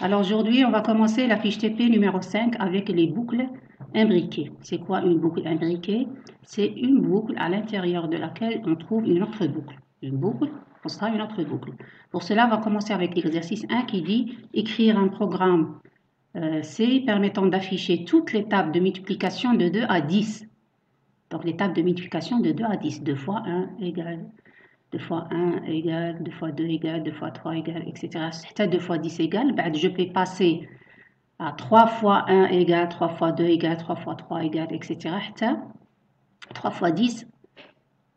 Alors aujourd'hui, on va commencer la fiche TP numéro 5 avec les boucles imbriquées. C'est quoi une boucle imbriquée? C'est une boucle à l'intérieur de laquelle on trouve une autre boucle. Une boucle, on sera une autre boucle. Pour cela, on va commencer avec l'exercice 1 qui dit écrire un programme C permettant d'afficher toutes les tables de multiplication de 2 à 10. Donc les tables de multiplication de 2 à 10. 2 fois 1 égale 2 fois 1 égale, 2 fois 2 égale, 2 fois 3 égale, etc. C'est 2 fois 10 égale. Je peux passer à 3 fois 1 égale, 3 fois 2 égale, 3 fois 3 égale, etc. 3 fois 10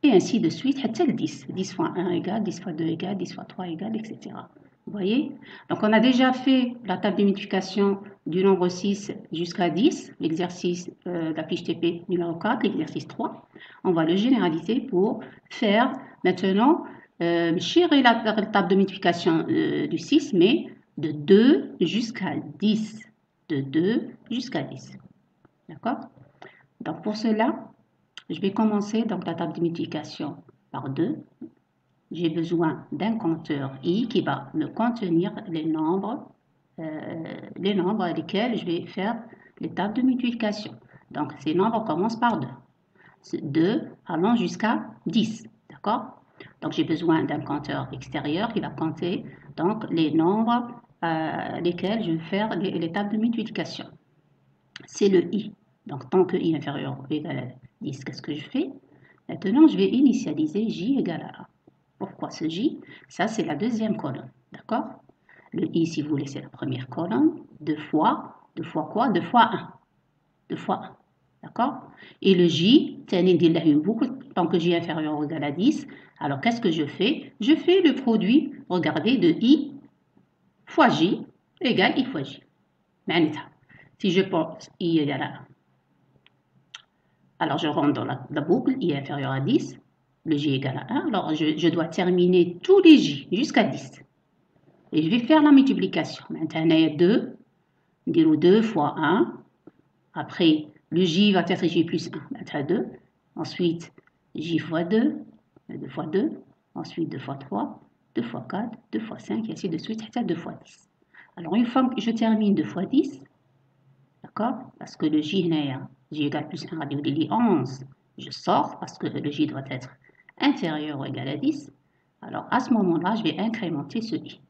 et ainsi de suite. 10. 10 fois 1 égale, 10 fois 2 égale, 10 fois 3 égale, etc. Vous voyez? Donc on a déjà fait la table de multiplication du nombre 6 jusqu'à 10, l'exercice de la fiche TP numéro 4, l'exercice 3. On va le généraliser pour faire maintenant chérir la table de multiplication du 6, mais de 2 jusqu'à 10. De 2 jusqu'à 10. D'accord? Donc pour cela, je vais commencer donc la table de multiplication par 2. J'ai besoin d'un compteur i qui va me contenir les nombres à lesquels je vais faire les tables de multiplication. Donc ces nombres commencent par 2. 2 allant jusqu'à 10. D'accord? Donc j'ai besoin d'un compteur extérieur qui va compter donc les nombres lesquels je vais faire les tables de multiplication. C'est le i. Donc tant que i inférieur ou égal à 10, qu'est-ce que je fais? Maintenant, je vais initialiser j égale à 1. Pourquoi ce j? Ça, c'est la deuxième colonne. D'accord? Le i, si vous voulez, c'est la première colonne. 2 fois quoi? 2 fois 1. 2 fois 1. D'accord? Et le j, c'est une boucle, tant que j est inférieur ou égal à 10. Alors, qu'est-ce que je fais? Je fais le produit, regardez, de i fois j égale i fois j. Si je pense i égale à 1. Alors, je rentre dans la boucle, i est inférieur à 10, le j égale à 1. Alors, je dois terminer tous les j jusqu'à 10. Et je vais faire la multiplication. Maintenant, il y a 2, 2 fois 1. Après, le j va être j plus 1, maintenant 2. Ensuite, j fois 2, 2 fois 2. Ensuite, 2 fois 3, 2 fois 4, 2 fois 5, et ainsi de suite, 2 fois 10. Alors, une fois que je termine 2 fois 10, d'accord? Parce que le j égale plus 1 radio délit 11. Je sors parce que le j doit être inférieur ou égal à 10. Alors, à ce moment-là, je vais incrémenter ce i.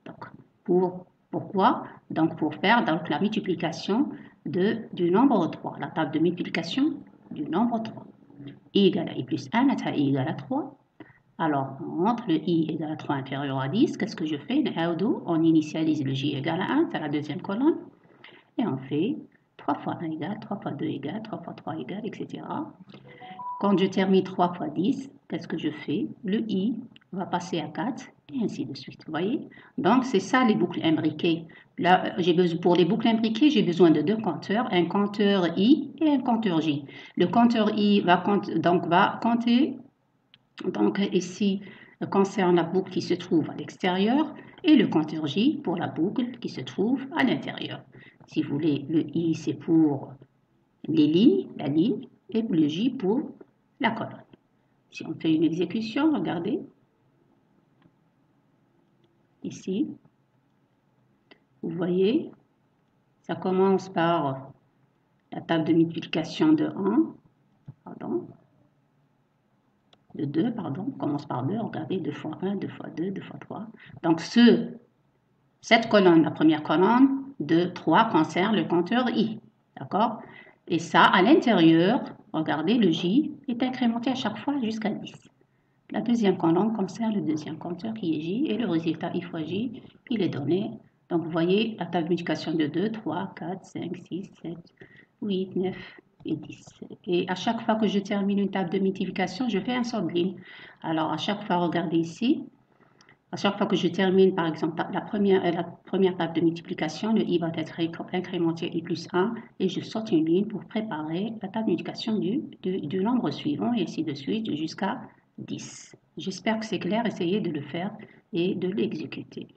Donc, pourquoi? Donc, pour faire donc, la multiplication du nombre 3, la table de multiplication du nombre 3. I égale à i plus 1, i égale à 3. Alors, entre le i égale à 3 inférieur à 10, qu'est-ce que je fais? On initialise le j égale à 1, c'est la deuxième colonne. Et on fait 3 fois 1 égale, 3 fois 2 égale, 3 fois 3 égale, etc. Quand je termine 3 fois 10, qu'est-ce que je fais? Le i va passer à 4 et ainsi de suite. Vous voyez? Donc, c'est ça les boucles imbriquées. Là, pour les boucles imbriquées, j'ai besoin de deux compteurs, un compteur i et un compteur j. Le compteur i va compter, donc ici, concerne la boucle qui se trouve à l'extérieur et le compteur j pour la boucle qui se trouve à l'intérieur. Si vous voulez, le i c'est pour les lignes, la ligne, et le j pour la colonne. Si on fait une exécution, regardez, ici, vous voyez, ça commence par la table de multiplication de 1, de 2, commence par 2, regardez, 2 fois 1, 2 fois 2, 2 fois 3. Donc cette colonne, la première colonne, de 3 concerne le compteur i, d'accord? Et ça, à l'intérieur, regardez, le j est incrémenté à chaque fois jusqu'à 10. La deuxième colonne concerne le deuxième compteur qui est j et le résultat i fois j, il est donné. Donc vous voyez la table de multiplication de 2, 3, 4, 5, 6, 7, 8, 9 et 10. Et à chaque fois que je termine une table de multiplication, je fais un saut de ligne. Alors à chaque fois, regardez ici, à chaque fois que je termine par exemple la première table de multiplication, le i va être incrémenté i plus 1 et je saute une ligne pour préparer la table de multiplication du nombre suivant et ainsi de suite jusqu'à 10. J'espère que c'est clair, essayez de le faire et de l'exécuter.